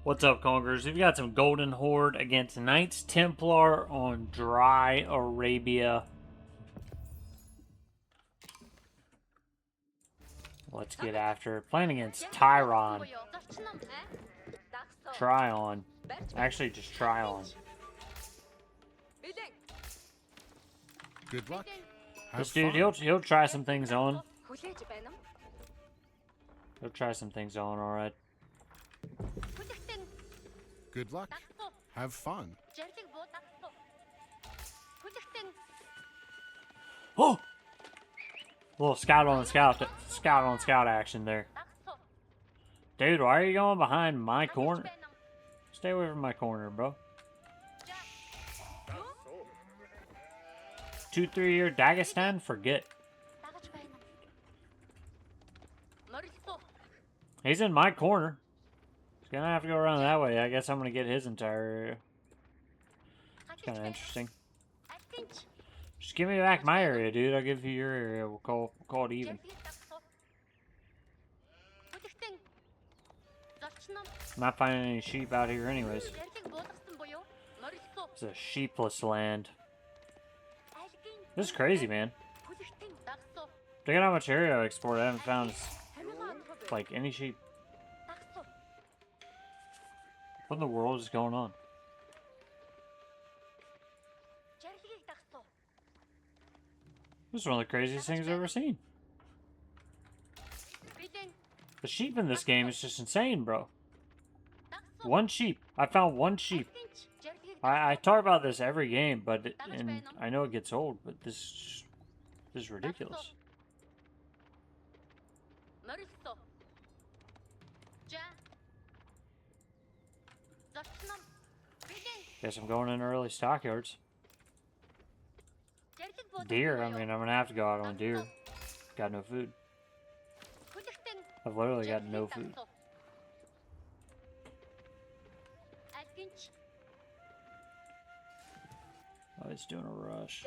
What's up, Conquerors? We've got some Golden Horde against Knights Templar on Dry Arabia. Let's get after it. Playing against Tyron. Try on. Actually, just try on. Good luck. This dude, he'll try some things on. He'll try some things on, alright. Good luck. Have fun. Oh! Little scout on scout action there. Dude, why are you going behind my corner? Stay away from my corner, bro. 2-3-year Dagestan? Forget. He's in my corner. He's gonna have to go around that way. I guess I'm gonna get his entire area. It's kind of interesting. Just give me back my area, dude. I'll give you your area. We'll call it even. I'm not finding any sheep out here anyways. It's a sheepless land. This is crazy, man. Look at how much area I export. I haven't found like any sheep. What in the world is going on? This is one of the craziest things I've ever seen. The sheep in this game is just insane, bro. One sheep. I found one sheep. I talk about this every game, but and I know it gets old, but this is ridiculous. Guess I'm going in early stockyards. Deer, I mean, I'm gonna have to go out on deer. Got no food. I've literally got no food. Oh, he's doing a rush.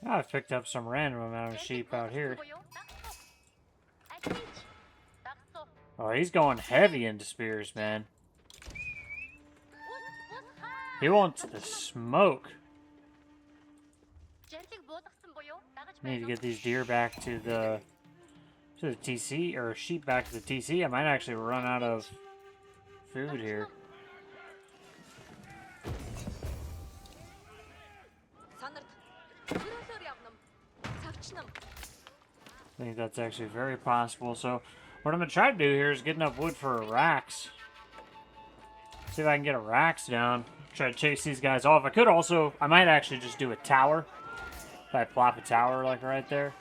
I've picked up some random amount of sheep out here. Oh, he's going heavy into spears, man. He wants the smoke. Need to get these deer back to the TC, or sheep back to the TC. I might actually run out of food here. I think that's actually very possible. So what I'm going to try to do here is get enough wood for racks. See if I can get a racks down. Try to chase these guys off. I could also, I might actually just do a tower. If I plop a tower like right there.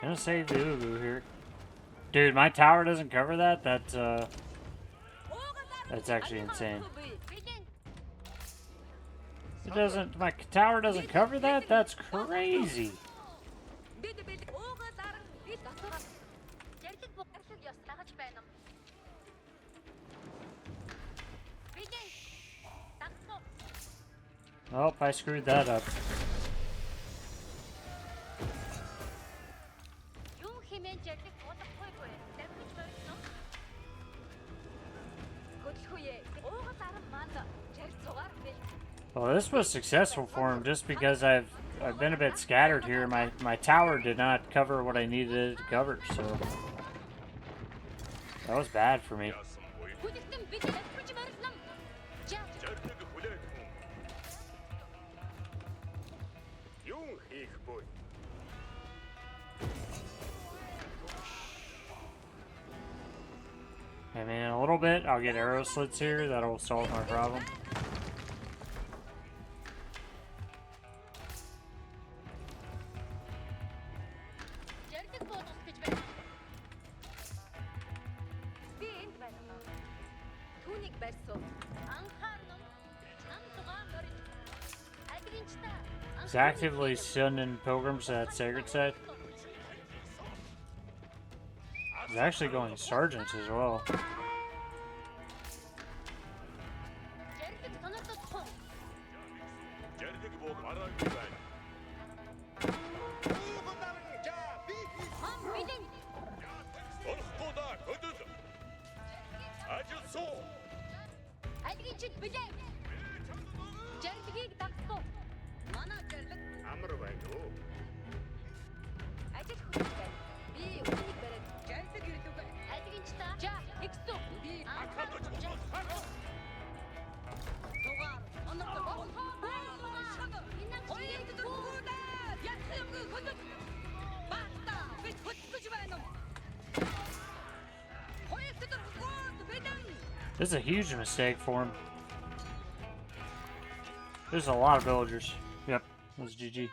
Gonna save the Ubu here. Dude, my tower doesn't cover that? That's actually insane. It doesn't, my tower doesn't cover that? That's crazy. Oh, I screwed that up. Well, this was successful for him just because I've been a bit scattered here. My tower did not cover what I needed it to cover, so that was bad for me. I mean, in a little bit, I'll get arrow slits here. That'll solve my problem. He's actively sending pilgrims to that sacred site. He's actually going sergeants as well. This is a huge mistake for him. There's a lot of villagers. Yep, that's GG.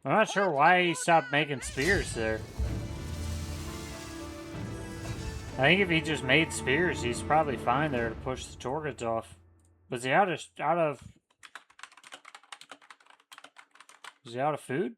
I'm not sure why he stopped making spears there. I think if he just made spears, he's probably fine there to push the Torgods off. Was he out of is he out of food?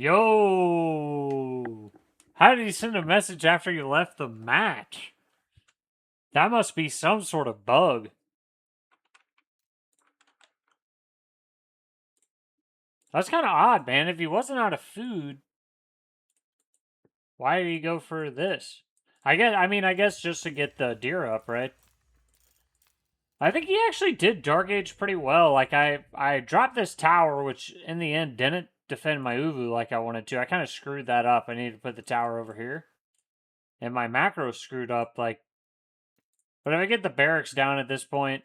Yo! How did he send a message after you left the match? That must be some sort of bug. That's kind of odd, man. If he wasn't out of food, why did he go for this? I guess just to get the deer up, right? I think he actually did Dark Age pretty well. Like, I dropped this tower, which in the end didn't defend my Uvu like I wanted to. I kind of screwed that up. I needed to put the tower over here. And my macro screwed up, like... But if I get the barracks down at this point,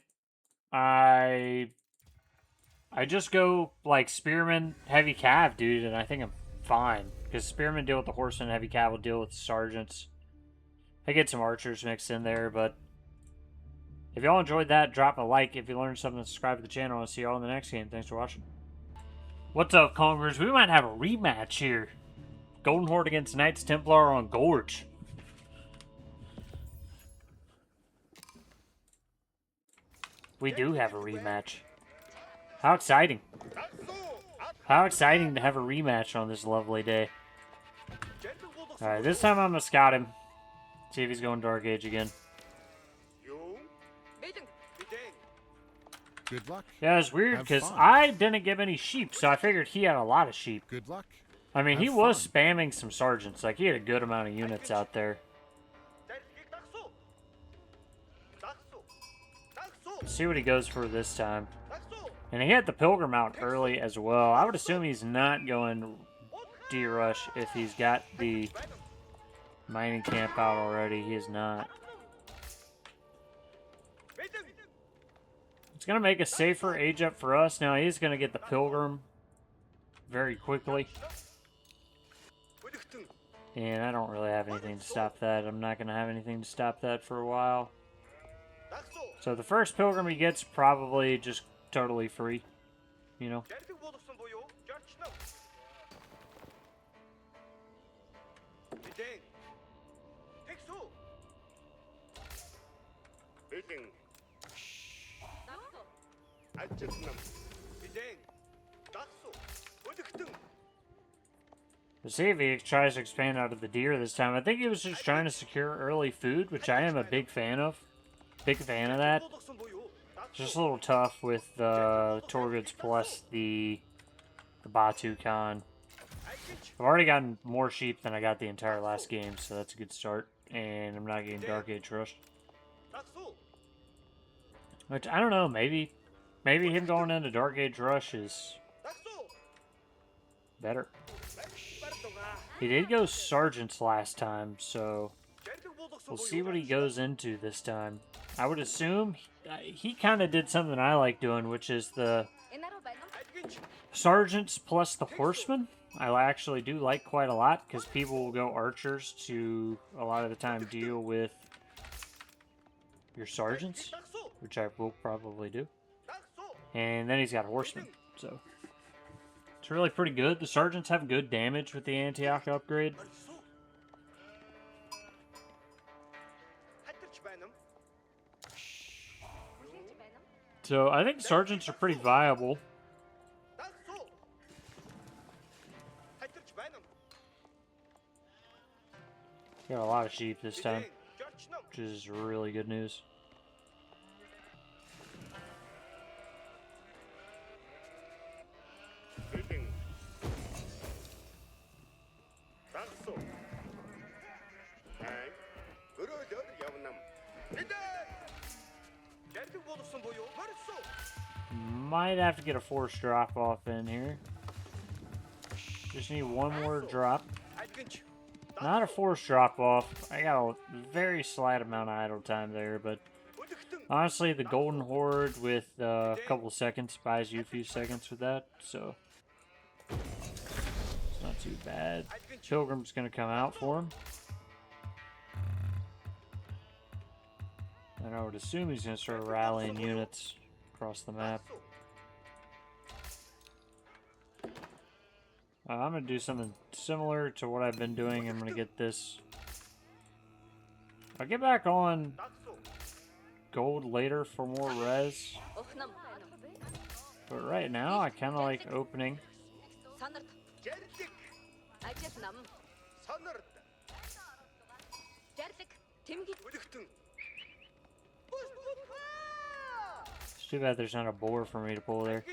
I just go, like, Spearman, Heavy Cav, dude, and I think I'm fine. Because Spearmen deal with the horsemen, Heavy Cav will deal with the sergeants. I get some archers mixed in there, but... If y'all enjoyed that, drop a like. If you learned something, subscribe to the channel. I'll see y'all in the next game. Thanks for watching. What's up, Conquerors? We might have a rematch here. Golden Horde against Knights Templar on Gorge. We do have a rematch. How exciting. How exciting to have a rematch on this lovely day. Alright, this time I'm going to scout him. See if he's going Dark Age again. Good luck. Yeah, it's weird Have because fun. I didn't give any sheep, so I figured he had a lot of sheep. Good luck. I mean, he Have was fun. spamming some sergeants. Like, he had a good amount of units out there. Let's see what he goes for this time. And he had the Pilgrim out early as well. I would assume he's not going D-Rush if he's got the mining camp out already. He is not. It's going to make a safer age up for us. Now, he's going to get the Pilgrim very quickly. And I don't really have anything to stop that. I'm not going to have anything to stop that for a while. So the first pilgrim he gets probably just totally free, you know. Let's see if he tries to expand out of the deer this time. I think he was just trying to secure early food, which I am a big fan of. Big fan of that. Just a little tough with the Torgoods plus the Batu Khan. I've already gotten more sheep than I got the entire last game, so that's a good start. And I'm not getting Dark Age rushed. Which, I don't know, maybe him going into Dark Age Rush is better. He did go Sergeants last time, so we'll see what he goes into this time. I would assume he kind of did something I like doing, which is the Sergeants plus the Horsemen. I actually do like quite a lot, because people will go Archers to, a lot of the time, deal with your Sergeants, which I will probably do. And then he's got Horsemen, so it's really pretty good. The Sergeants have good damage with the Antioch upgrade. So I think Sergeants are pretty viable. Got a lot of sheep this time, which is really good news. Might have to get a force drop off in here. Just need one more drop. Not a force drop off. I got a very slight amount of idle time there, but honestly, the Golden Horde with a couple seconds buys you a few seconds with that, so it's not too bad. Pilgrim's gonna come out for him. And I would assume he's gonna start rallying units across the map. I'm going to do something similar to what I've been doing. I'm going to get this. I'll get back on gold later for more res. But right now, I kind of like opening. It's too bad there's not a boar for me to pull there.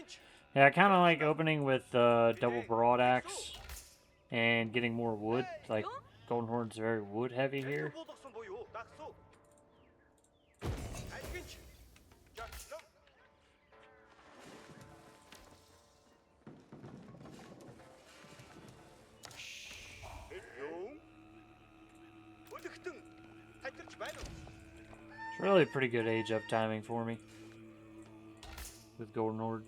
Yeah, I kind of like opening with double broadaxe and getting more wood. Like, Golden Horde's very wood heavy here. It's really pretty good age up timing for me with Golden Horde.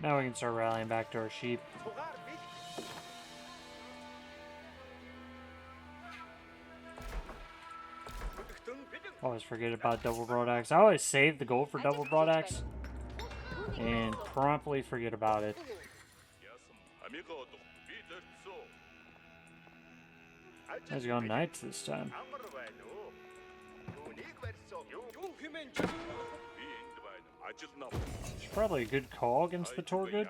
Now we can start rallying back to our sheep. Always forget about double broadaxe. I always save the gold for double broadaxe and promptly forget about it. Let's go knights this time. It's probably a good call against the Torgood.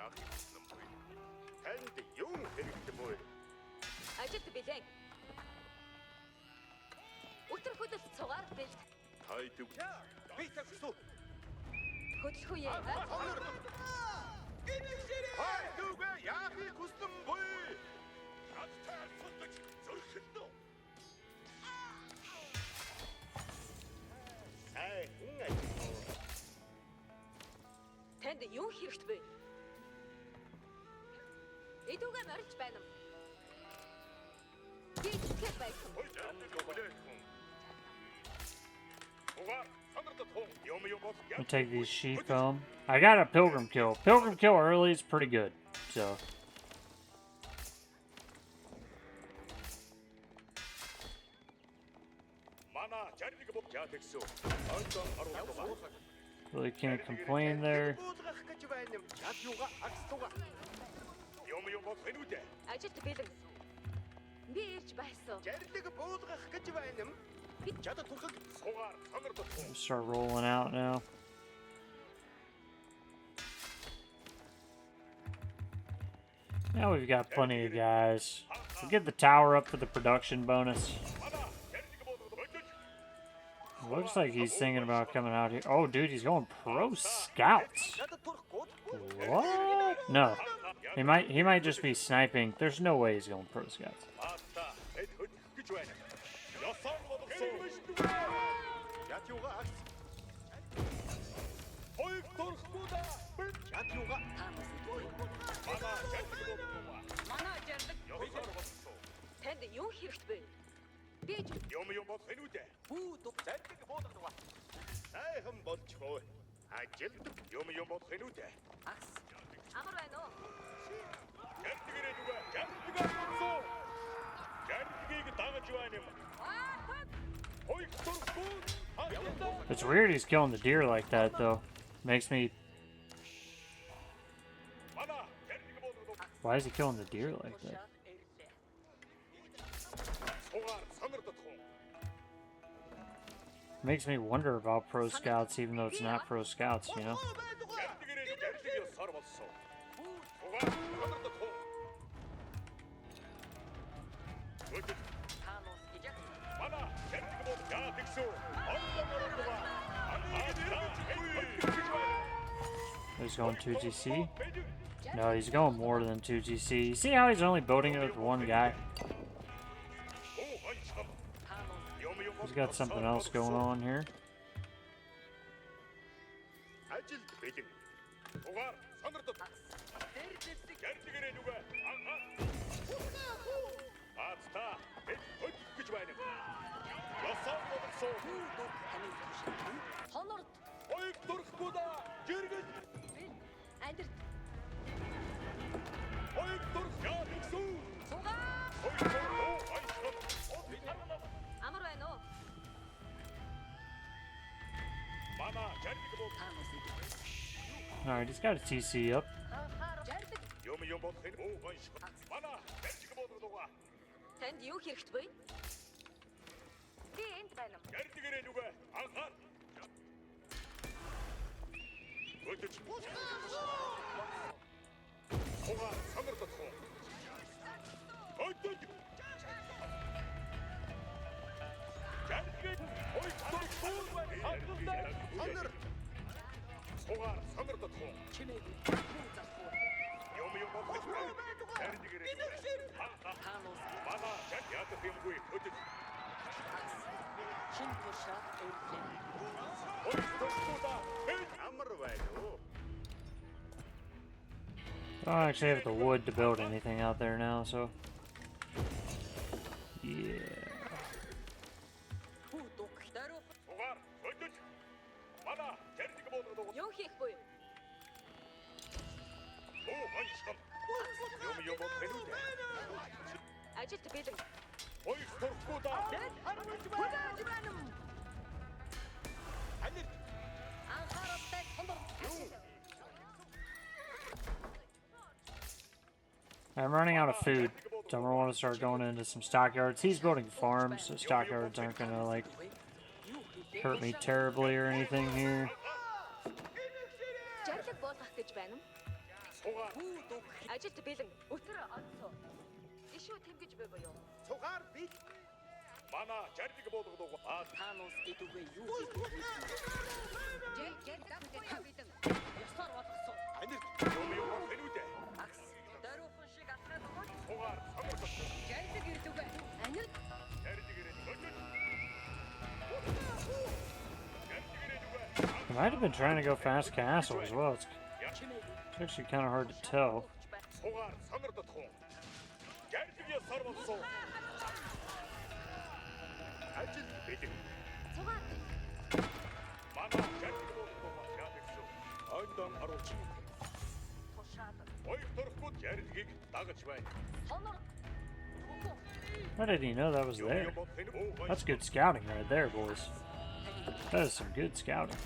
I'll take these sheep home. I got a pilgrim kill. Pilgrim kill early is pretty good. So. Really can't complain there. Start rolling out now. Now we've got plenty of guys. We'll get the tower up for the production bonus. Looks like he's thinking about coming out here. Oh, dude, he's going pro scouts. What? No. He might just be sniping. There's no way he's going pro scouts. It's weird he's killing the deer like that, though. Makes me... Why is he killing the deer like that? Makes me wonder about pro scouts, even though it's not pro scouts, you know? He's going 2GC? No, he's going more than 2GC. You see how he's only building it with one guy? He's got something else going on here. Alright, he's got a TC up. I don't actually have the wood to build anything out there now, so... Yeah... I'm running out of food, so I'm gonna want to start going into some stockyards. He's building farms, so stockyards aren't gonna like hurt me terribly or anything here. I might have been trying to go fast castle as well. It's actually kind of hard to tell. How did he know that was there? That's good scouting right there, boys. That is some good scouting.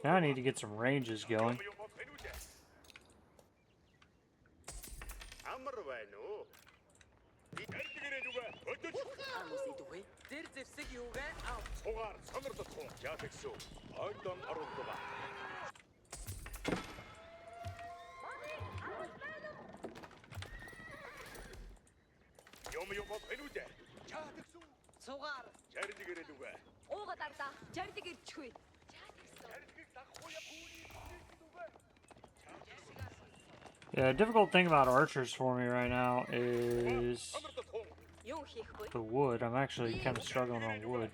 Now I need to get some ranges going. Yeah, difficult thing about archers for me right now is the wood. I'm actually kind of struggling on wood.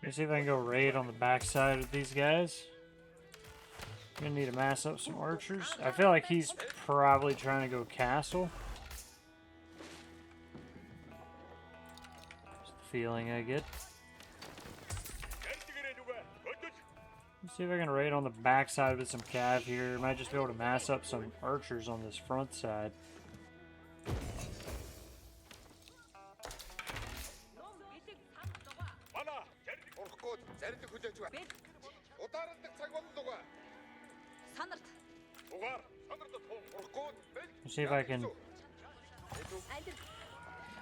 Let me see if I can go raid on the backside of these guys. I'm gonna need to mass up some archers. I feel like he's probably trying to go castle. That's the feeling I get. Let's see if I can raid on the backside with some cav here. Might just be able to mass up some archers on this front side. Let's see if I can.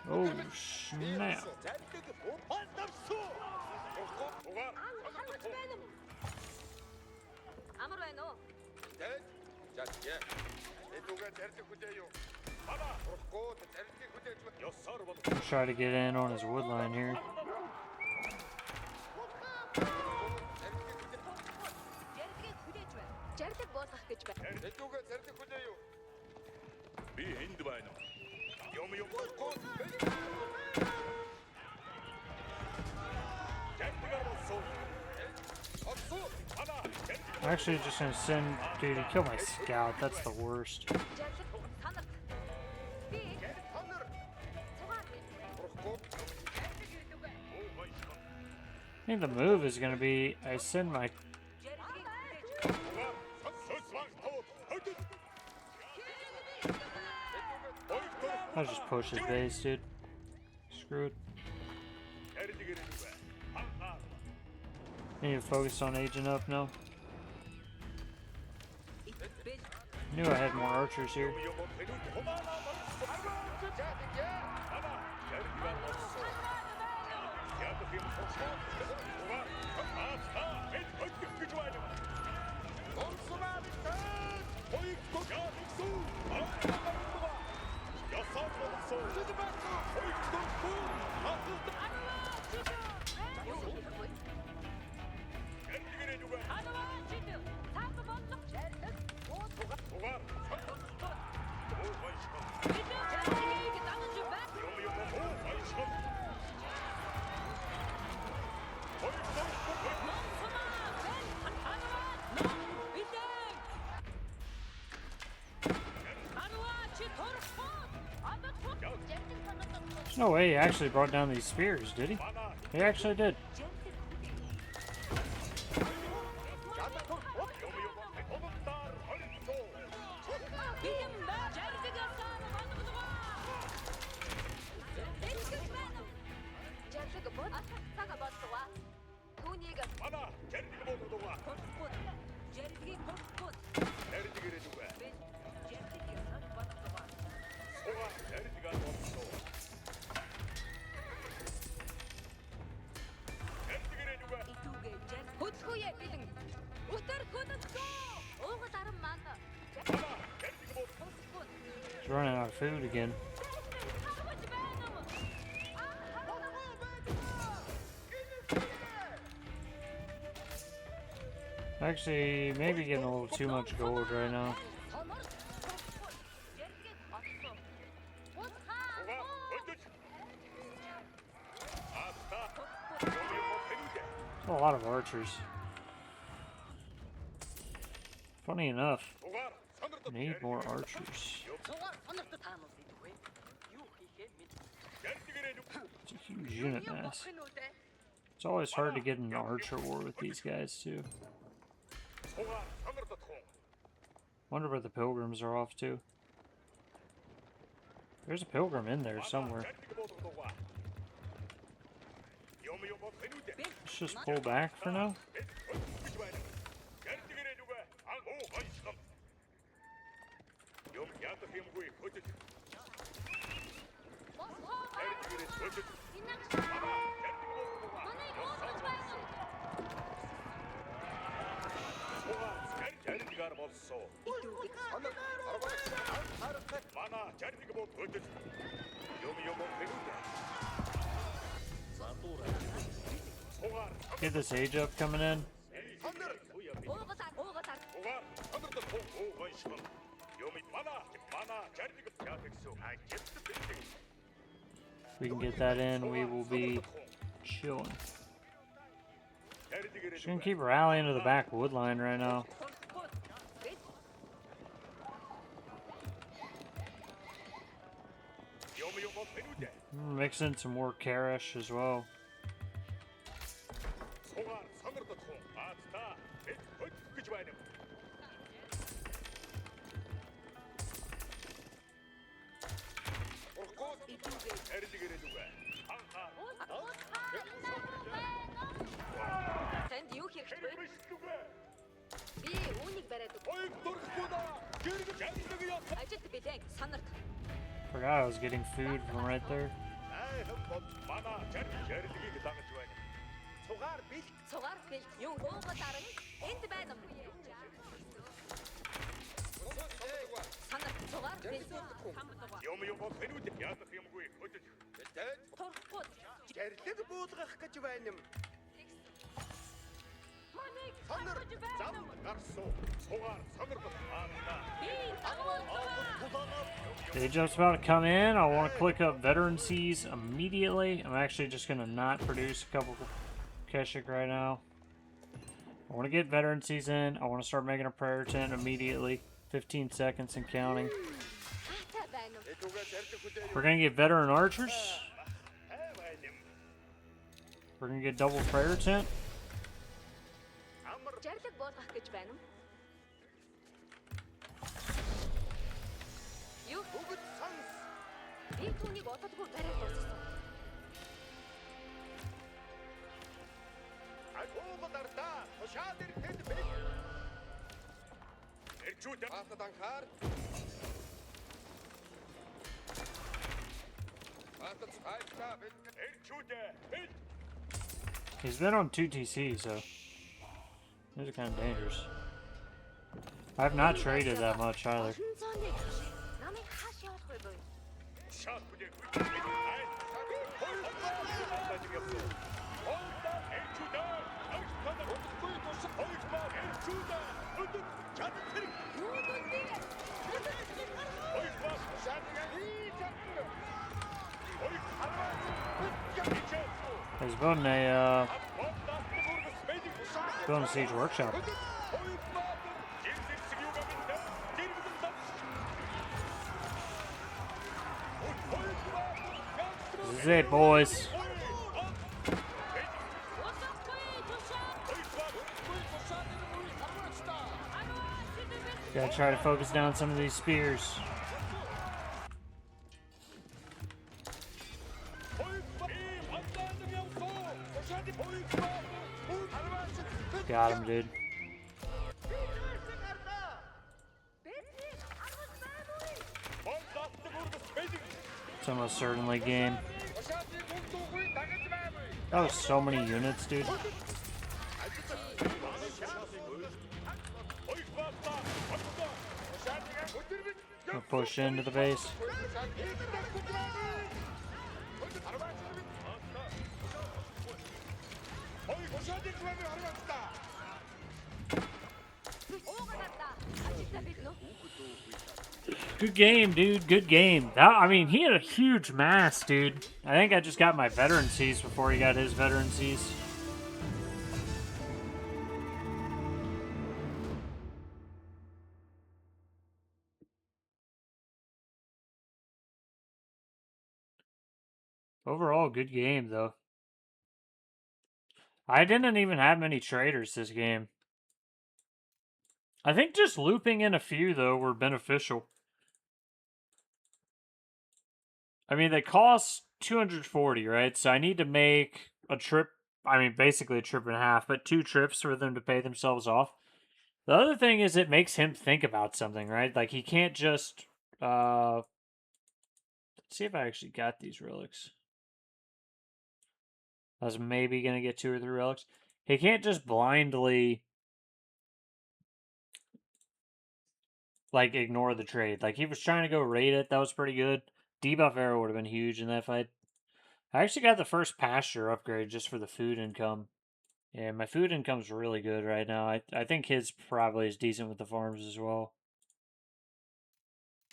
Oh snap! Let's try to get in on his wood line here. I'm actually just gonna send. Dude, he killed my scout. That's the worst. I think the move is gonna be I send my. I'll just push his base, dude. Screw it. Need to focus on aging up now. Knew I had more archers here. There's no way he actually brought down these spears, did he? He actually did. food again. Actually, maybe getting a little too much gold right now. A lot of archers. Funny enough, need more archers. It's a huge unit mass. It's always hard to get an archer war with these guys too. Wonder where the pilgrims are off to. There's a pilgrim in there somewhere. Let's just pull back for now. Get this age up coming in. If we can get that in, we will be chilling. Just gonna keep rallying to the back wood line right now. Mix in some more Karish as well. Forgot I was getting food from right there. The jump's about to come in. I want to click up veteran seas immediately. I'm actually just going to not produce a couple Keshik right now. I want to get veteran seas in. I want to start making a prayer tent immediately. 15 seconds and counting. We're going to get veteran archers. We're going to get double prayer tent. He's been on 2 TC, so these are kind of dangerous. I have not traded that much either. He's building a siege workshop. This is it, boys. Gotta try to focus down some of these spears. Got him, dude. It's almost certainly game. That was so many units, dude. We'll push into the base. Good game, dude. Good game. I mean, he had a huge mass, dude. I think I just got my veterancies before he got his veterancies. Overall, good game, though. I didn't even have many traders this game. I think just looping in a few, though, were beneficial. I mean, they cost 240, right? So I need to make a trip. I mean, basically a trip and a half, but 2 trips for them to pay themselves off. The other thing is it makes him think about something, right? Like, he can't just, let's see if I actually got these relics. I was maybe going to get 2 or 3 relics. He can't just blindly, like, ignore the trade. Like, he was trying to go raid it. That was pretty good. Debuff arrow would have been huge in that fight. I actually got the first pasture upgrade just for the food income. Yeah, my food income's really good right now. I think his probably is decent with the farms as well.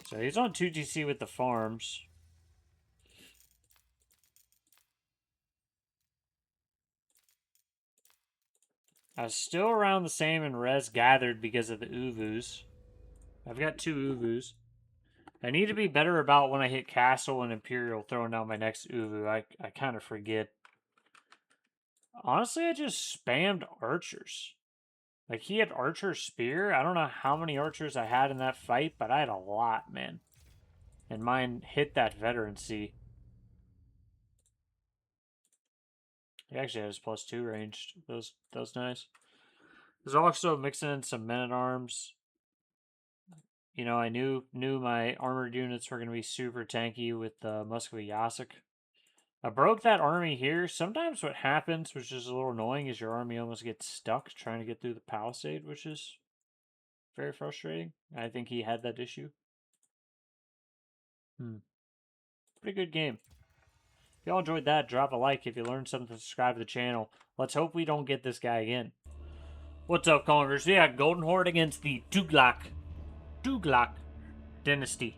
So he's on 2GC with the farms. I was still around the same in res gathered because of the Uvus. I've got 2 Uvus. I need to be better about when I hit Castle and Imperial throwing down my next Uvu. I kind of forget. Honestly, I just spammed archers. Like, he had archer spear. I don't know how many archers I had in that fight, but I had a lot, man. And mine hit that veterancy. He actually has +2 ranged. That was nice. There's also mixing in some men-at-arms. You know, I knew my armored units were going to be super tanky with the Muscovy Yasuk. I broke that army here. Sometimes what happens, which is a little annoying, is your army almost gets stuck trying to get through the palisade, which is very frustrating. I think he had that issue. Pretty good game. If y'all enjoyed that, drop a like. If you learned something, subscribe to the channel. Let's hope we don't get this guy again. What's up, Conquerors? Yeah, Golden Horde against the Tughlaq dynasty.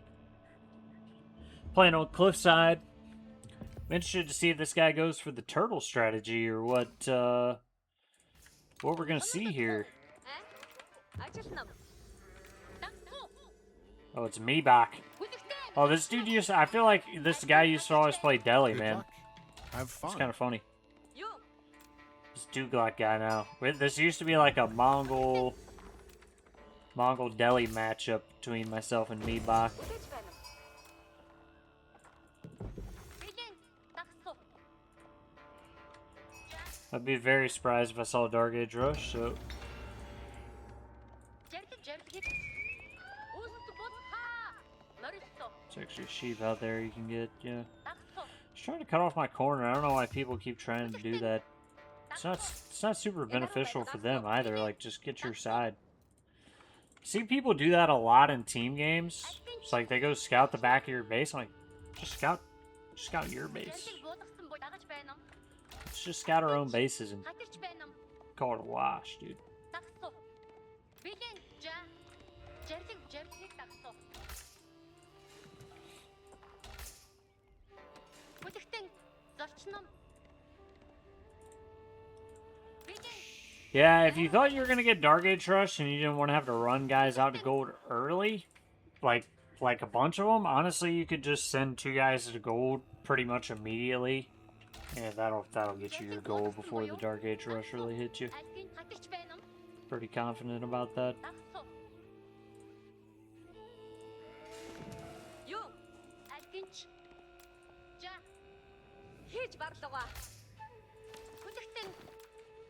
Playing on Cliffside. I'm interested to see if this guy goes for the turtle strategy or what we're gonna see here. Oh, it's me back. Oh, this dude I feel like this guy used to always play Delhi, man. Luck. Have fun. It's kind of funny. This Tughlaq guy now. This used to be like a Mongol Delhi matchup between myself and Meebach. I'd be very surprised if I saw a Dark Age Rush, so... There's actually a sheep out there you can get, yeah. Just trying to cut off my corner. I don't know why people keep trying to do that. It's not super beneficial for them either, like, just get your side. See people do that a lot in team games. It's like they go scout the back of your base. I'm like, just scout your base. Let's just scout our own bases and call it a wash, dude. Yeah, if you thought you were gonna get Dark Age Rush and you didn't want to have to run guys out to gold early, like a bunch of them, honestly, you could just send 2 guys to gold pretty much immediately. Yeah, that'll get you your gold before the Dark Age Rush really hits you. Pretty confident about that.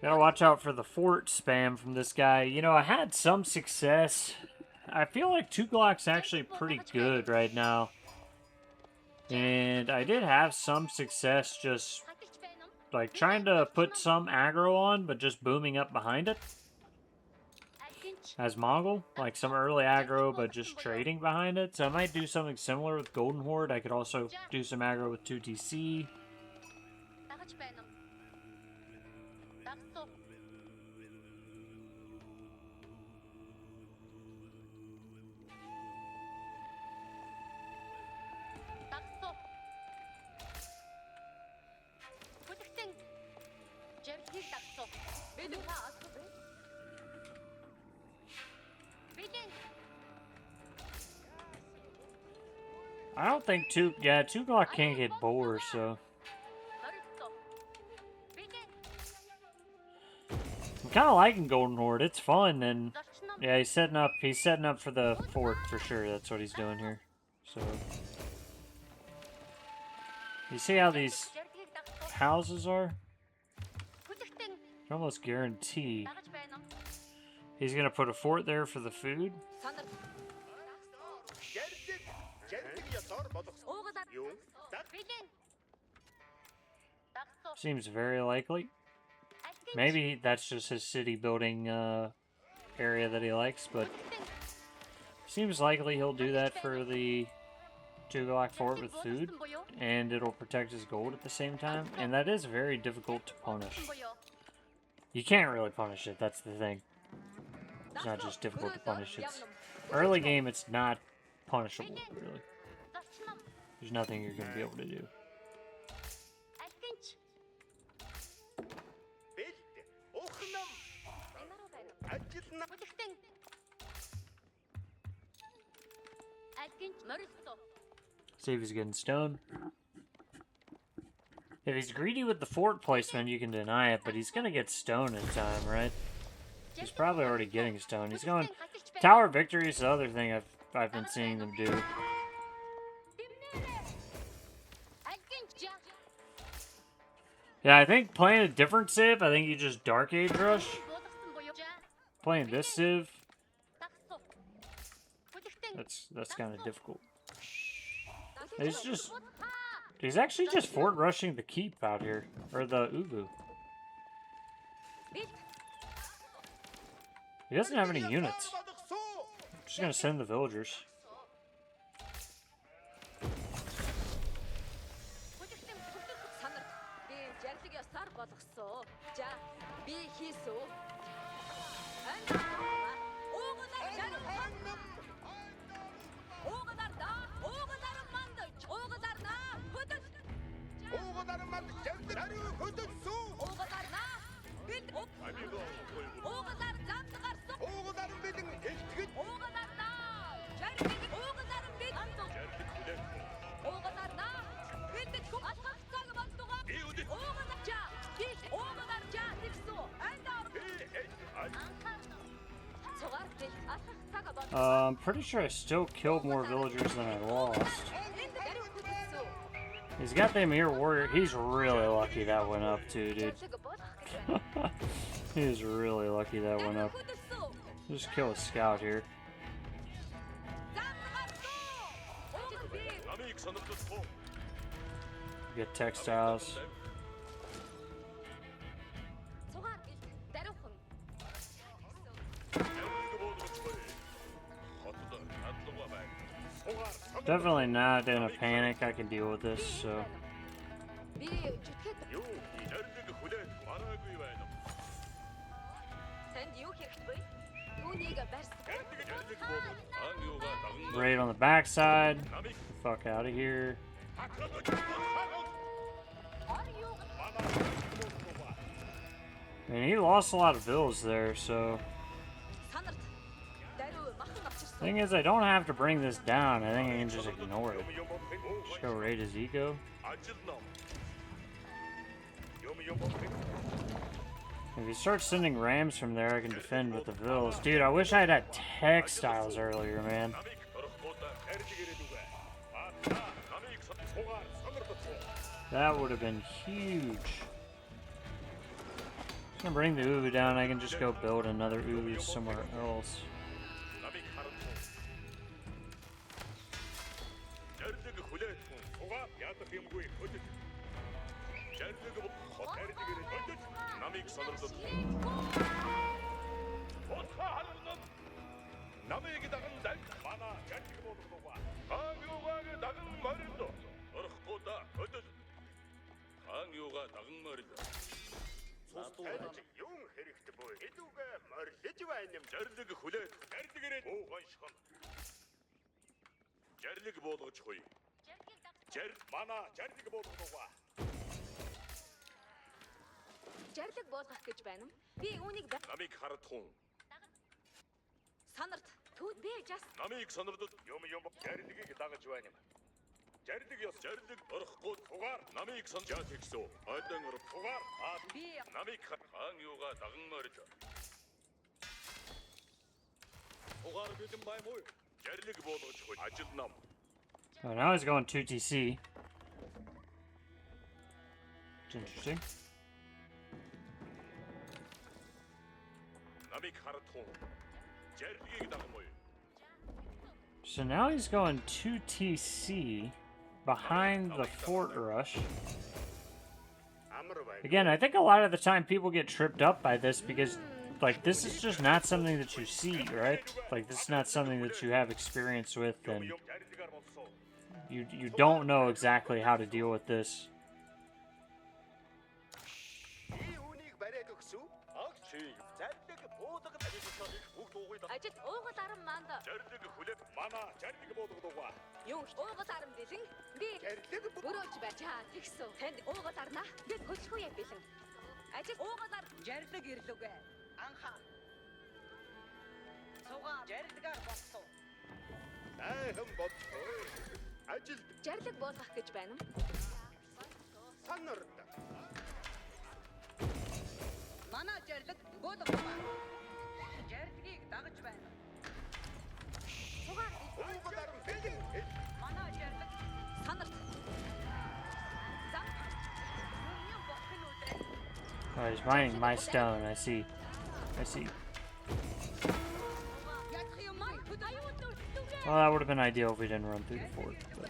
Gotta watch out for the fort spam from this guy. You know, I had some success. I feel like Tughlaq's actually pretty good right now. And I did have some success just, like, trying to put some aggro on, but just booming up behind it. as Mongol, like some early aggro, but just trading behind it. So I might do something similar with Golden Horde. I could also do some aggro with 2TC. I don't think Tughlaq can't get boars, so I'm kind of liking Golden Horde. It's fun, and yeah, he's setting up for the fort for sure. That's what he's doing here. So you see how these houses are? You almost guarantee he's gonna put a fort there for the food. Seems very likely. Maybe that's just his city building area that he likes, but seems likely he'll do that for the Tughlaq fort with food, and it'll protect his gold at the same time, and that is very difficult to punish. You can't really punish it, that's the thing. It's not just difficult to punish, it's early game, it's not punishable, really. There's nothing you're going to be able to do. See if he's getting stoned. If he's greedy with the fort placement, you can deny it, but he's going to get stoned in time, right? He's probably already getting stoned. He's going... Tower Victory is the other thing I've been seeing them do. Yeah, I think playing a different civ, I think you just Dark Age Rush. Playing this civ, that's kind of difficult. He's actually just fort rushing the keep out here, or the Ubu. He doesn't have any units. I'm just gonna send the villagers. I'm pretty sure I still killed more villagers than I lost. He's got them here warrior. He's really lucky that went up too, dude. He's really lucky that went up. Just kill a scout here. Get textiles. Definitely not in a panic. I can deal with this, so. Raid on the backside. Get the fuck out of here. And he lost a lot of villas there, so. Thing is, I don't have to bring this down. I think I can just ignore it. Just go raid his ego. If he starts sending rams from there, I can defend with the villas. Dude, I wish I had textiles earlier, man. That would have been huge. I'm gonna bring the Ubu down. I can just go build another Ubu somewhere else. Жарлаг болгох гэж байна уу? Би үүнийг Намыг харатхун. санарт түүд би жас Намыг сонирдод юм жарлыгийг дагаж байна юм. Жарлыг ёс жарлыг орохгүй тугаар намыг сонжаа тэгсүү. Ойдон ор тугаар би намыг хаан юугаа дагнмаар л. Тугаар бэлэн бай муу. Жарлыг болгож хөл ажил нам. Oh, now he's going 2TC. It's interesting. Намыг харатхун. Жарлыгийг дагмуу. So now he's going 2TC behind the fort rush. Again, I think a lot of the time people get tripped up by this because, like, this is just not something that you see, right? Like, this is not something that you have experience with, and you don't know exactly how to deal with this. ажил уугал арам манд Жарлыг хүлэт мана жарлыг болгодогоо. юу уугал арам бэлэн би өрөөж байчаа тэгсүү танд уугал арна би хөшгүй юм бэлэн ажил уугал ар жарлаг ирлүгэ анхаа цугаа жарлгаар болсон Сайхан бодлоо. Ажил жарлаг болгох гэж байна уу? санарт. Манай жарлаг болгохгүй жарлгийг дагаж байна цугаа Уугаарн бэлэн. манай жарлаг санарт зам юм бохын үдэ Oh, he's mining my stone. I see. I see. Well, that would have been ideal if we didn't run through the fort. But.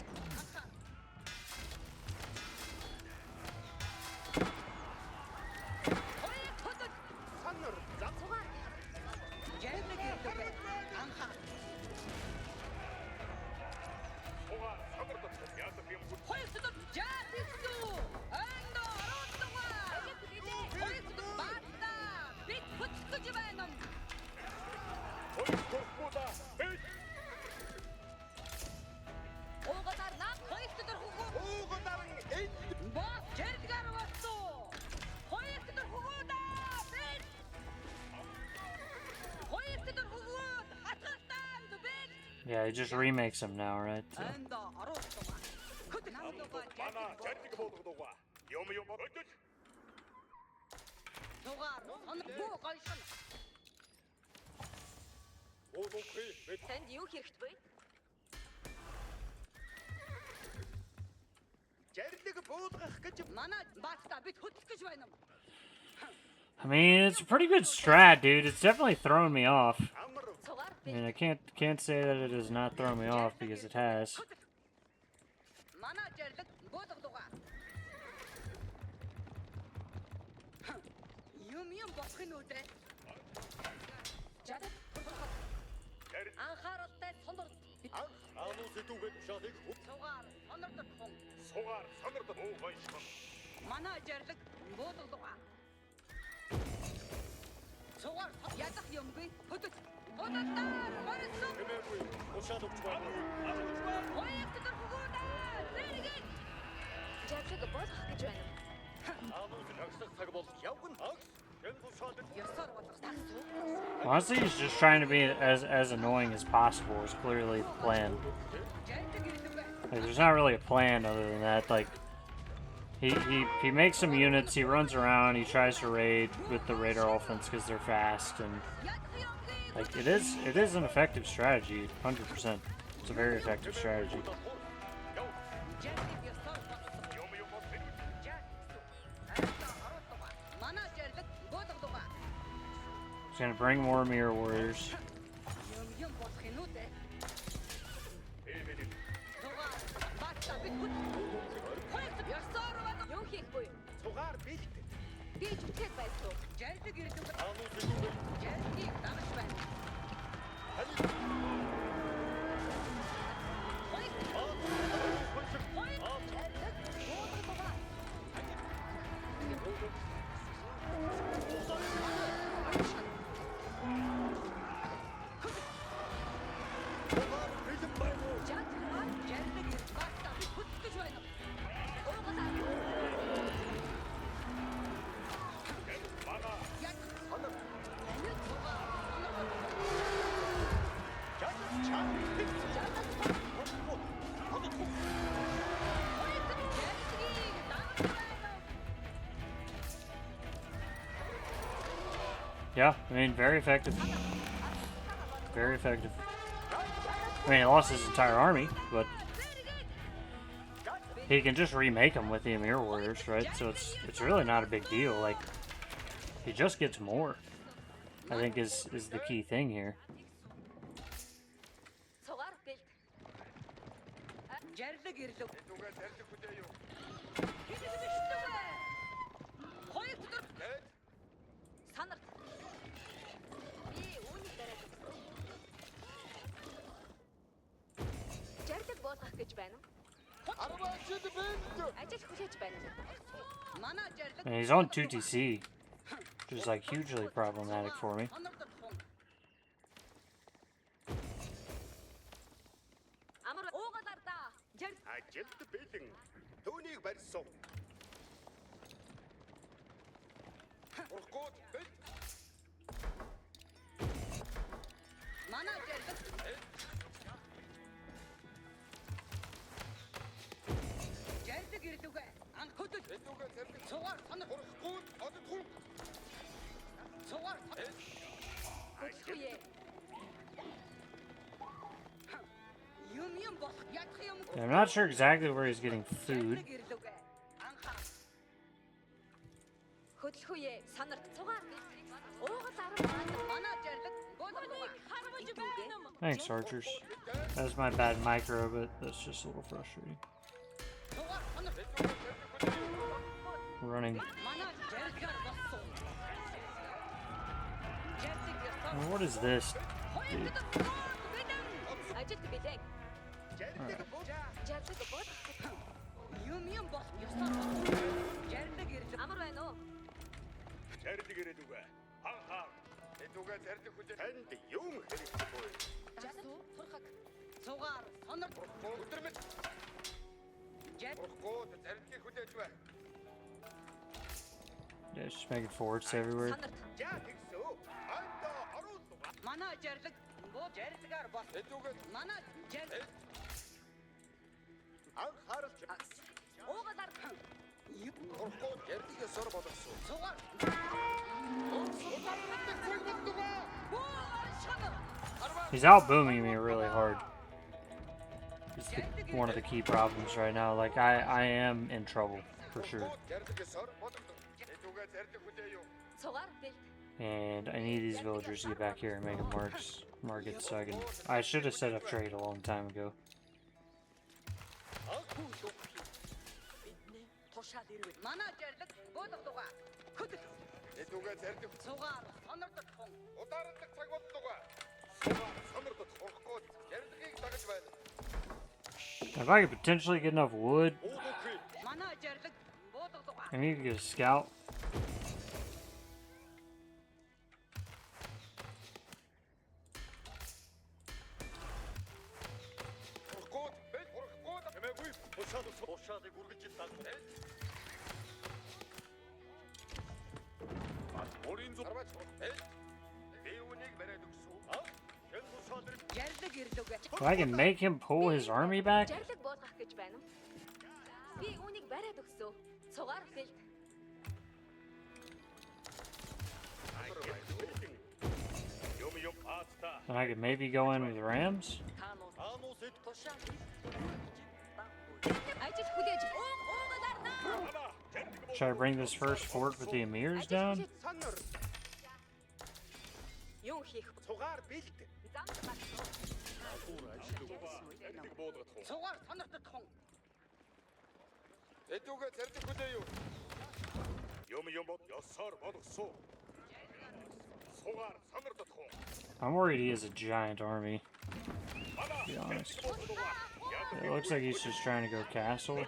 Yeah, he just remakes them now, right? So. Мана жарлыг болгодогоо. Юм бодож. танд юу хэрэгтэй вэ? Жарлыг болгох гэж Манай баатаа бид хөтлөх гэж байна уу? I mean, it's a pretty good strat, dude. It's definitely thrown me off. амар Цугаар I mean, I can't say that it has not thrown me off because it has. манай жарлаг болгохгүй юм бохын үдэ жарлаг анхааралтай сонор аалуу сэдвүүд шалыг цугаар сонордох хүн сугаар сонирдод уугайшгүй. манай жарлаг болгохгүй цугаар ядах юмгүй хөдөл бодолтаар борсон Хэмээгүй ушаад өгч байна. хоёрт хөгөөдөө зэрэг жарлаг болгох гэж байна Аалуу цагсах цаг бол явган агс. Энэ ушаад ёсоор болгох тагсуу Honestly, he's just trying to be as annoying as possible. Is clearly the plan. жарлаг ирлээ Like, there's not really a plan other than that. Like, he makes some units. He runs around. He tries to raid with the raider offense because they're fast, and like it is an effective strategy. 100%. It's a very effective strategy. He's gonna bring more mirror warriors. цугаар бэлдээ. Би зүтгэж байсан. Жарлаг ирлээ. Аалуу сэдвүүд Жарлыг дагаж байна. Yeah, I mean, very effective. Very effective. I mean, he lost his entire army, but he can just remake them with the Emir warriors, right? So it's really not a big deal. Like, he just gets more, I think is the key thing here. And he's on 2TC, which is like hugely problematic for me. I'm not sure exactly where he's getting food. Thanks, archers. That's my bad micro, but that's just a little frustrating. Running. Well, what is this, dude? Right. Yeah, just making forwards everywhere. He's out booming me really hard. It's one of the key problems right now. Like, I am in trouble, for sure. And I need these villagers to get back here and make a market so I should have set up trade a long time ago. If I could potentially get enough wood, I need to get a scout. If I can make him pull his army back. Then I could maybe go in with rams. Try to bring this first fort with the emirs down. I'm worried he has a giant army, to be honest. It looks like he's just trying to go castle.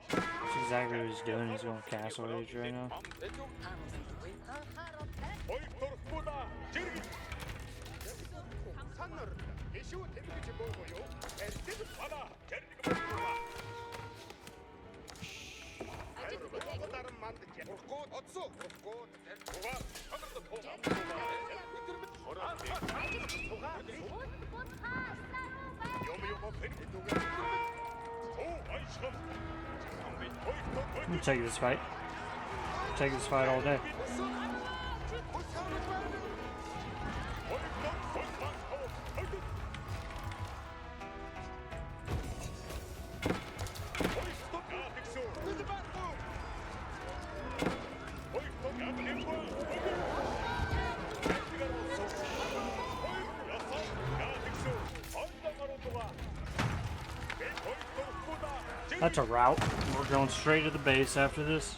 That's exactly what he's doing. He's going castle age right now. I'm gonna take this fight. Take this fight all day. That's a route. We're going straight to the base after this.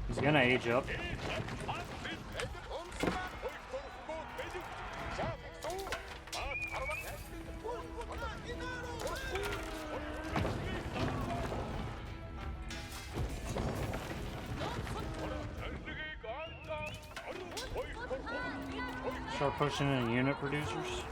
He's gonna age up. Start pushing in unit producers.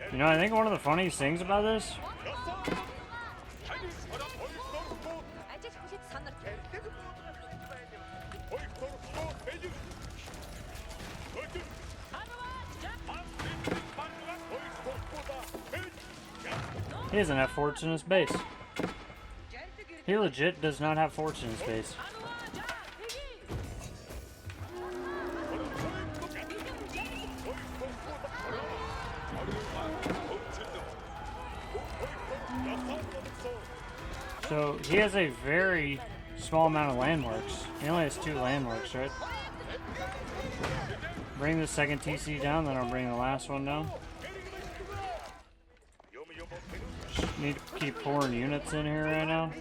You know, I think one of the funniest things about this he doesn't have forts in his base. He legit does not have forts in his base. So he has a very small amount of landmarks. He only has 2 landmarks, right? Bring the second TC down, then I'll bring the last one down. Just need to keep pouring units in here right now.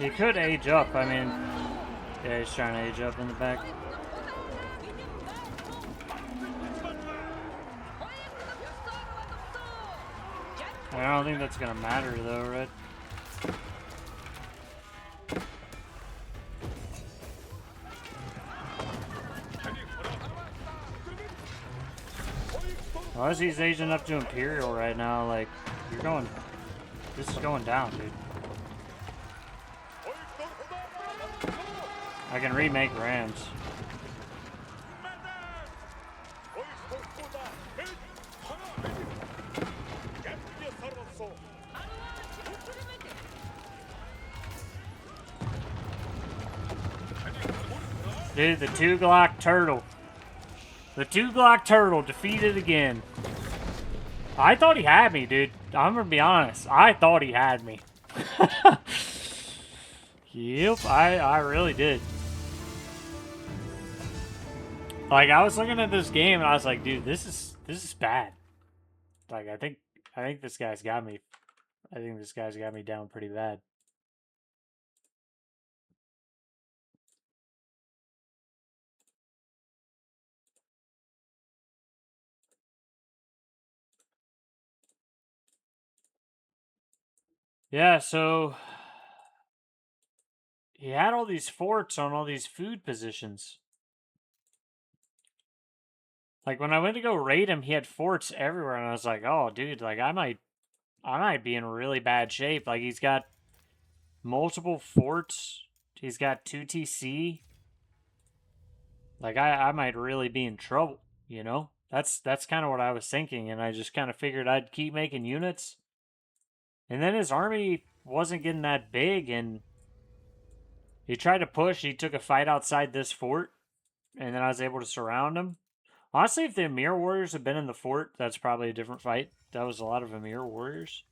He could age up, I mean, yeah, he's trying to age up in the back. I don't think that's gonna matter though, right? Unless he's aging up to Imperial right now, like, you're going, this is going down, dude. I can remake Rams. Dude, the Tughlaq turtle. The Tughlaq turtle defeated again. I thought he had me, dude. I'm gonna be honest. I thought he had me. Yep, I really did. Like, I was looking at this game and I was like, dude, this is bad. Like, I think this guy's got me. I think this guy's got me down pretty bad. Yeah, so he had all these forts on all these food positions. Like, when I went to go raid him, he had forts everywhere, and I was like, oh, dude, like, I might I might be in really bad shape. Like, he's got multiple forts. He's got 2 TC. Like, I might really be in trouble, you know? That's kind of what I was thinking, and I just kind of figured I'd keep making units. And then his army wasn't getting that big, and he tried to push. He took a fight outside this fort, and then I was able to surround him. Honestly, if the Emir warriors had been in the fort, that's probably a different fight. That was a lot of Emir warriors.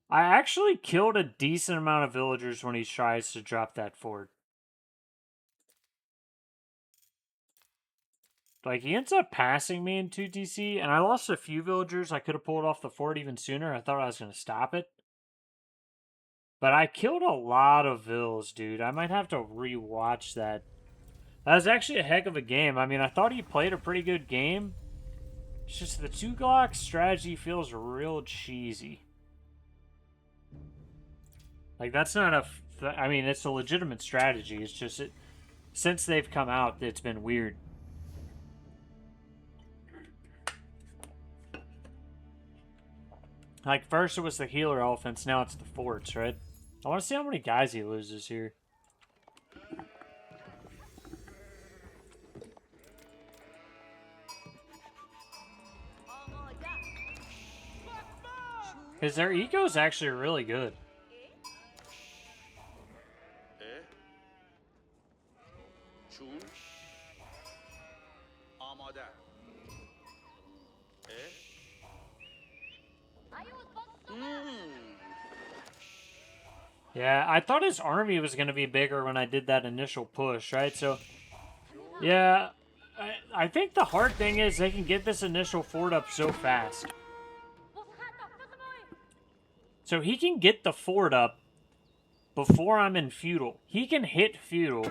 I actually killed a decent amount of villagers when he tries to drop that fort. Like, he ends up passing me in 2 TC, and I lost a few villagers. I could have pulled off the fort even sooner. I thought I was going to stop it. But I killed a lot of vills, dude. I might have to rewatch that. That was actually a heck of a game. I mean, I thought he played a pretty good game. It's just the Tughlaq strategy feels real cheesy. Like, that's not a... I mean, it's a legitimate strategy. It's just... since they've come out, it's been weird. Like, first it was the healer elephants, now it's the forts, right? I want to see how many guys he loses here. Because their eco is actually really good. Yeah, I thought his army was going to be bigger when I did that initial push, right? So, yeah, I think the hard thing is they can get this initial fort up so fast. So he can get the fort up before I'm in feudal. He can hit feudal,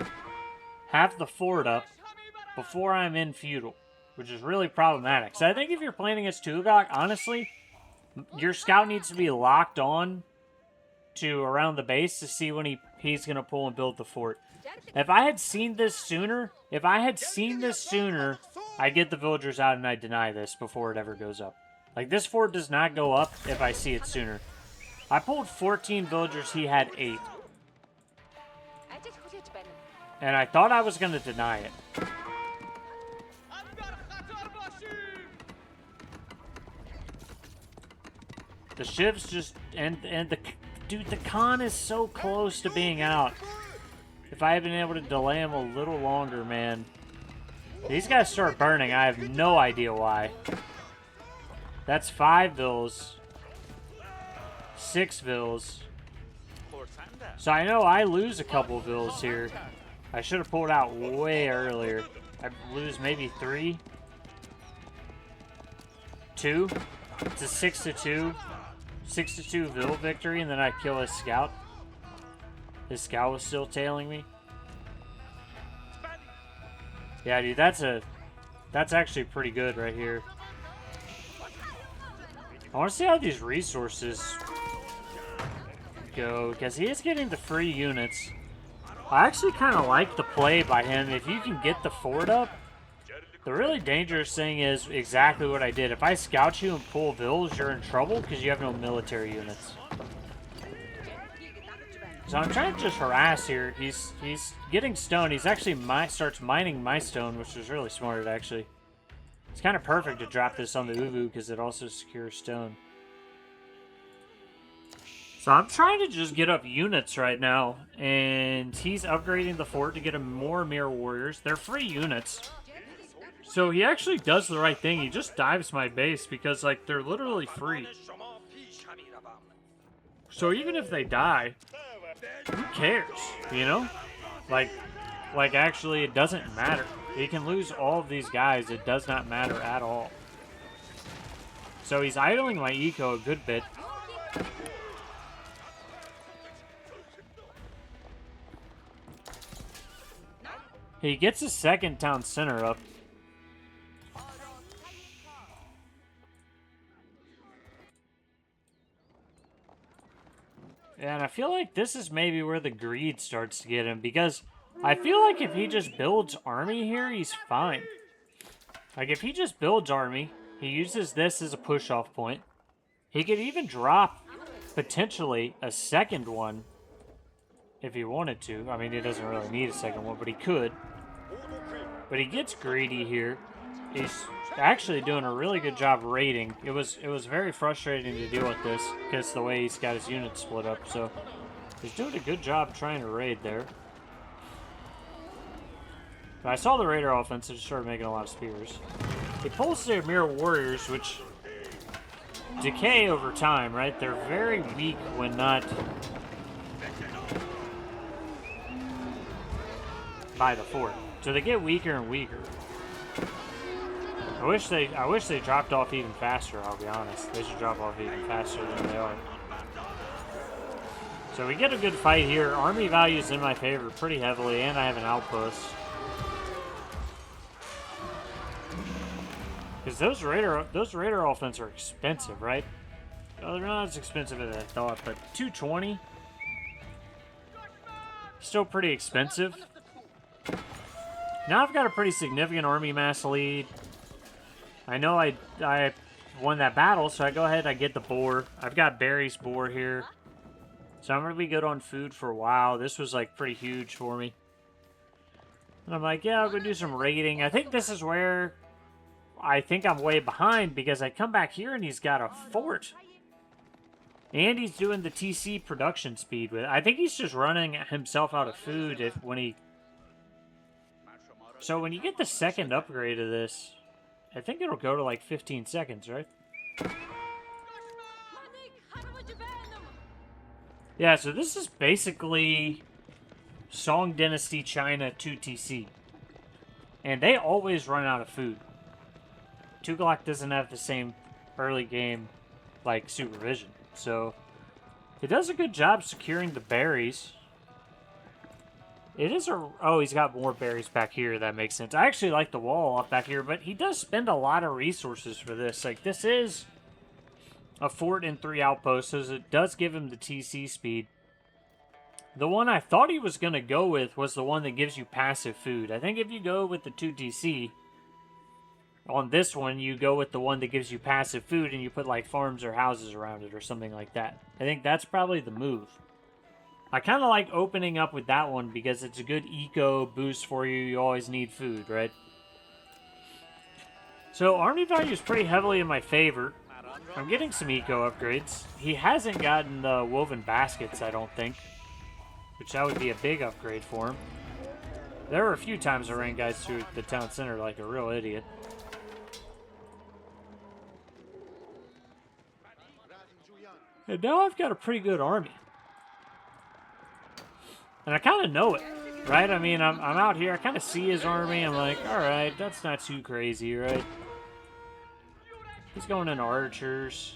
have the fort up before I'm in feudal, which is really problematic. So I think if you're playing against Tughlaq, honestly, your scout needs to be locked on to around the base to see when he's going to pull and build the fort. If I had seen this sooner, I'd get the villagers out and I'd deny this before it ever goes up. Like, this fort does not go up if I see it sooner. I pulled 14 villagers, he had 8. And I thought I was going to deny it. The civs just, and the, dude, the Khan is so close to being out. If I had been able to delay him a little longer, man. These guys start burning, I have no idea why. That's 5 vills. 6 vills. So I know I lose a couple vills here. I should have pulled out way earlier. I lose maybe 3. 2. It's a 6-2. 6-2 vill victory, and then I kill his scout. His scout was still tailing me. Yeah, dude, that's actually pretty good right here. I want to see how these resources go, because he is getting the free units. I actually kind of like the play by him. If you can get the fort up, the really dangerous thing is exactly what I did. If I scout you and pull vills, you're in trouble because you have no military units. So I'm trying to just harass here. He's getting stone. He's actually starts mining my stone, which is really smart, actually. It's kind of perfect to drop this on the Uvu because it also secures stone. So I'm trying to just get up units right now, and he's upgrading the fort to get him more Mirror Warriors. They're free units. So he actually does the right thing. He just dives my base because, like, they're literally free. So even if they die, who cares, you know? Like actually, it doesn't matter. He can lose all of these guys. It does not matter at all. So he's idling my eco a good bit. He gets a second town center up. And I feel like this is maybe where the greed starts to get him, because I feel like if he just builds army here, he's fine. Like, if he just builds army, he uses this as a push-off point. He could even drop, potentially, a second one if he wanted to. I mean, he doesn't really need a second one, but he could. But he gets greedy here. He's actually doing a really good job raiding. It was very frustrating to deal with this because the way he's got his units split up. So he's doing a good job trying to raid there. But I saw the raider offense and just started making a lot of spears. He pulls their mirror warriors, which decay over time, right? They're very weak when not by the fort. So they get weaker and weaker. I wish they dropped off even faster, I'll be honest. They should drop off even faster than they are. So we get a good fight here. Army value is in my favor pretty heavily, and I have an outpost. Because those raider offense are expensive, right? Well, they're not as expensive as I thought, but 220? Still pretty expensive. Now I've got a pretty significant army mass lead. I know I won that battle, so I go ahead and I get the boar. I've got Barry's boar here. So I'm going to be good on food for a while. This was like pretty huge for me. And I'm like, yeah, I'll go do some raiding. I think this is where I think I'm way behind because I come back here and he's got a fort. And he's doing the TC production speed with it. I think he's just running himself out of food when he... So when you get the second upgrade of this, I think it'll go to like 15 seconds, right? Yeah, so this is basically Song Dynasty China 2TC. And they always run out of food. Tughlaq doesn't have the same early game, like, supervision. So, he does a good job securing the berries. It is a... Oh, he's got more berries back here. That makes sense. I actually like the wall off back here, but he does spend a lot of resources for this. Like, this is a fort and 3 outposts, so it does give him the TC speed. The one I thought he was going to go with was the one that gives you passive food. I think if you go with the 2TC, on this one, you go with the one that gives you passive food and you put, like, farms or houses around it or something like that. I think that's probably the move. I kind of like opening up with that one because it's a good eco boost for you. You always need food, right? So, army value is pretty heavily in my favor. I'm getting some eco upgrades. He hasn't gotten the woven baskets, I don't think. Which that would be a big upgrade for him. There were a few times I ran guys through the town center like a real idiot. And now I've got a pretty good army. And I kind of know it, right? I mean, I'm out here. I kind of see his army. I'm like, all right, that's not too crazy, right? He's going into archers.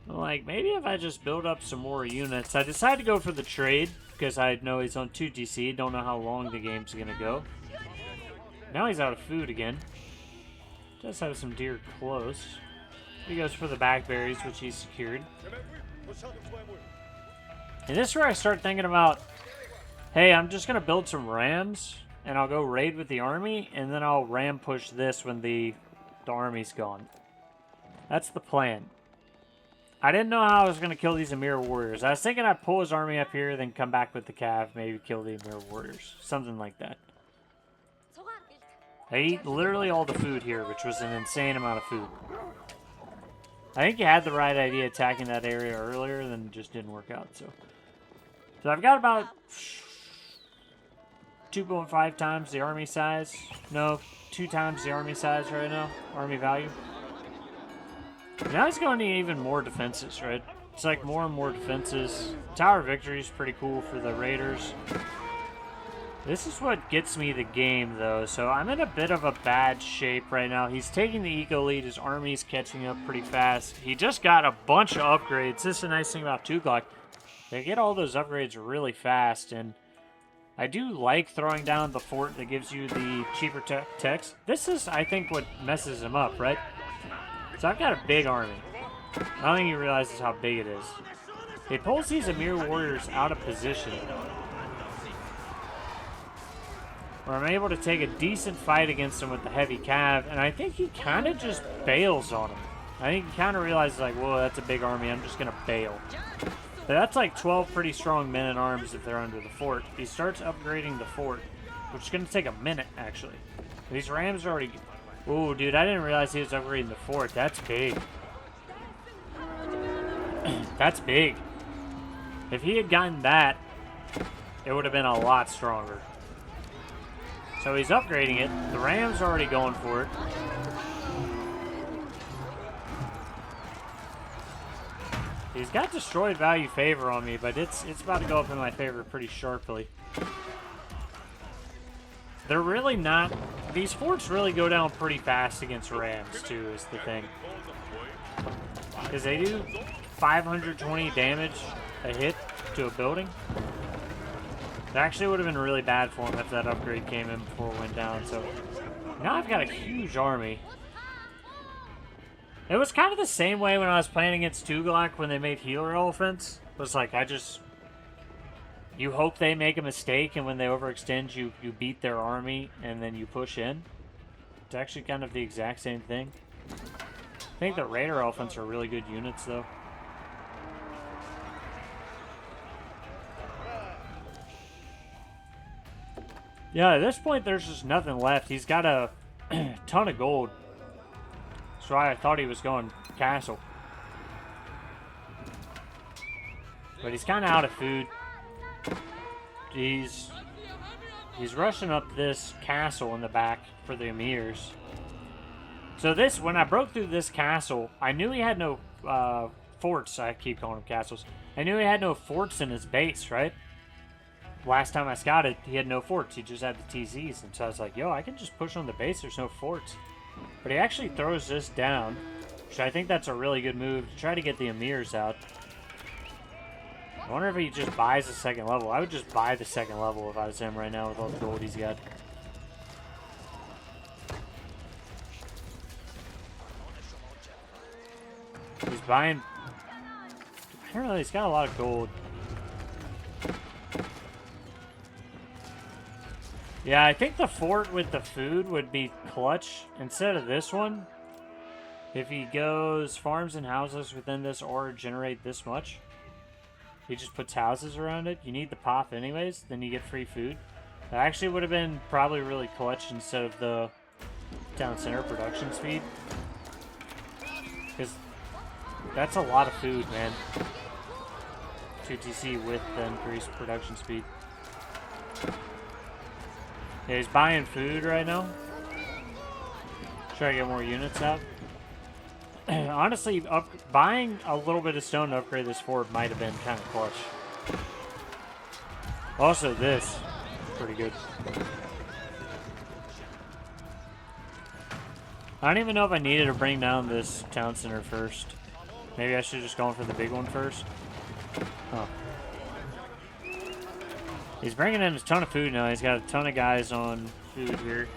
I'm like, maybe if I just build up some more units. I decided to go for the trade because I know he's on 2TC. Don't know how long the game's going to go. Now he's out of food again. Does have some deer close. He goes for the blackberries, which he secured. And this is where I start thinking about, hey, I'm just going to build some rams, and I'll go raid with the army, and then I'll ram push this when the army's gone. That's the plan. I didn't know how I was going to kill these Emir warriors. I was thinking I'd pull his army up here, then come back with the cav, maybe kill the Emir warriors. Something like that. I ate literally all the food here, which was an insane amount of food. I think you had the right idea attacking that area earlier, then it just didn't work out. So I've got about 2.5 times the army size. No, 2 times the army size right now. Army value. Now he's going to need even more defenses, right? It's like more and more defenses. Tower Victory is pretty cool for the raiders. This is what gets me the game, though. So I'm in a bit of a bad shape right now. He's taking the eco lead. His army's catching up pretty fast. He just got a bunch of upgrades. This is the nice thing about Tughlaq. They get all those upgrades really fast, and I do like throwing down the fort that gives you the cheaper techs. This is, I think, what messes him up, right? So I've got a big army. I don't think he realizes how big it is. He pulls these Emir warriors out of position, where I'm able to take a decent fight against him with the heavy cav, and I think he kind of just bails on him. I think he kind of realizes, like, whoa, that's a big army. I'm just going to bail. But that's like 12 pretty strong men in arms if they're under the fort. He starts upgrading the fort, which is going to take a minute, actually. These rams are already... Ooh, dude, I didn't realize he was upgrading the fort. That's big. That's big. If he had gotten that, it would have been a lot stronger. So he's upgrading it. The rams are already going for it. He's got destroyed value favor on me, but it's about to go up in my favor pretty sharply. They're really not... These forts really go down pretty fast against rams, too, is the thing. Because they do 520 damage a hit to a building. It actually would have been really bad for him if that upgrade came in before it went down, so... Now I've got a huge army. It was kind of the same way when I was playing against Tughlaq when they made healer elephants. It was like, you hope they make a mistake, and when they overextend, you beat their army, and then you push in. It's actually kind of the exact same thing. I think the raider elephants are really good units, though. Yeah, at this point, there's just nothing left. He's got a ton of gold. That's why I thought he was going castle. But he's kind of out of food. He's rushing up this castle in the back for the emirs. So this, when I broke through this castle, I knew he had no forts. I keep calling them castles. I knew he had no forts in his base, right? Last time I scouted, he had no forts. He just had the TZs. And so I was like, yo, I can just push on the base. There's no forts. But he actually throws this down, which I think that's a really good move to try to get the emirs out. I wonder if he just buys a second level. I would just buy the second level if I was him right now with all the gold he's got. He's buying... I don't know, he's got a lot of gold. Yeah, I think the fort with the food would be clutch instead of this one. If he goes farms and houses within this or generate this much, he just puts houses around it. You need the pop anyways, then you get free food. That actually would have been probably really clutch instead of the town center production speed. Because that's a lot of food, man. 2TC with the increased production speed. Yeah, he's buying food right now. Try to get more units out. Honestly, buying a little bit of stone to upgrade this fort might have been kind of clutch. Also, this pretty good. I don't even know if I needed to bring down this town center first. Maybe I should have just gone for the big one first. Huh. He's bringing in a ton of food now. He's got a ton of guys on food here.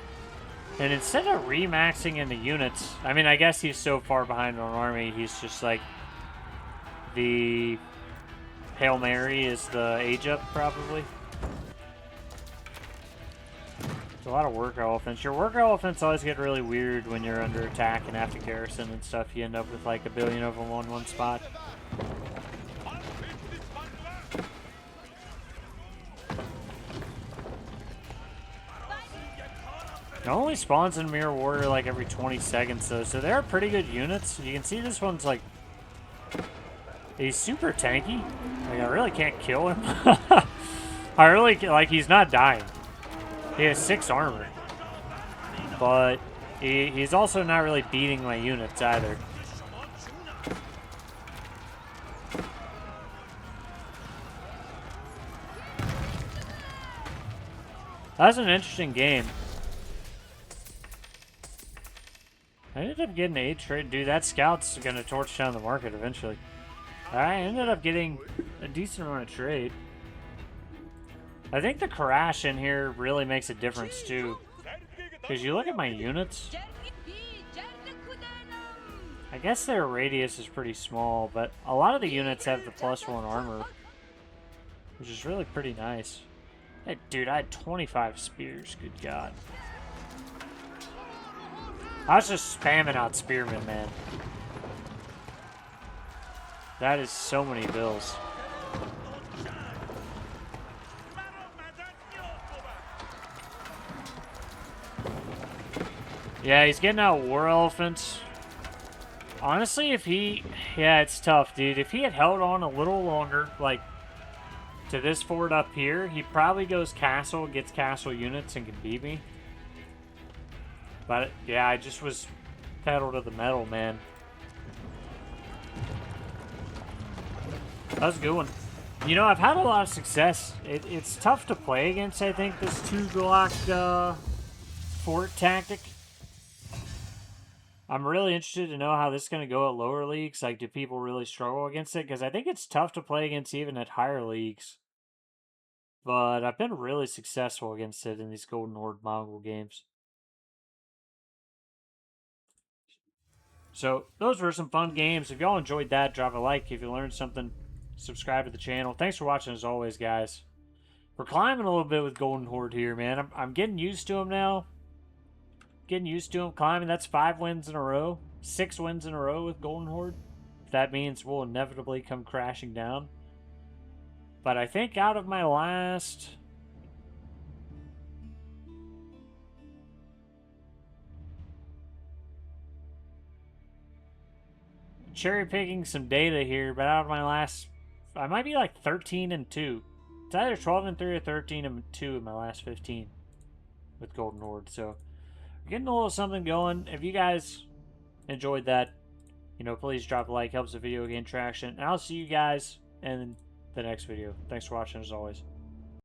And instead of remaxing in the units, I mean, I guess he's so far behind on army, he's just like the Hail Mary is the age up, probably. It's a lot of worker elephants. Your worker elephants always get really weird when you're under attack and have to garrison and stuff. You end up with like 1 billion of them on one spot. It only spawns in Mirror Warrior like every 20 seconds though, so they're pretty good units. You can see this one's like... He's super tanky. Like, I really can't kill him. I really... Like, he's not dying. He has 6 armor. But he's also not really beating my units either. That's an interesting game. I ended up getting 8 trade. Dude, that scout's going to torch down the market eventually. I ended up getting a decent amount of trade. I think the crash in here really makes a difference too. Because you look at my units. I guess their radius is pretty small, but a lot of the units have the +1 armor. Which is really pretty nice. Hey, dude, I had 25 spears. Good God. I was just spamming out spearmen, man. That is so many bills. Yeah, he's getting out war elephants. Honestly, if he... Yeah, it's tough, dude. If he had held on a little longer, like, to this fort up here, he probably goes castle, gets castle units, and can beat me. But, yeah, I just was pedal to the metal, man. That was a good one. You know, I've had a lot of success. It's tough to play against, I think, this Tughlaq fort tactic. I'm really interested to know how this is going to go at lower leagues. Like, do people really struggle against it? Because I think it's tough to play against even at higher leagues. But I've been really successful against it in these Golden Horde Mongol games. So, those were some fun games. If y'all enjoyed that, drop a like. If you learned something, subscribe to the channel. Thanks for watching as always, guys. We're climbing a little bit with Golden Horde here, man. I'm getting used to them now. Getting used to them climbing. That's 5 wins in a row. 6 wins in a row with Golden Horde. That means we'll inevitably come crashing down. But I think out of my last... cherry picking some data here, but out of my last... I might be like 13-2. It's either 12-3 or 13-2 in my last 15 with Golden Horde. So, getting a little something going. If you guys enjoyed that, you know, please drop a like. Helps the video gain traction. And I'll see you guys in the next video. Thanks for watching as always.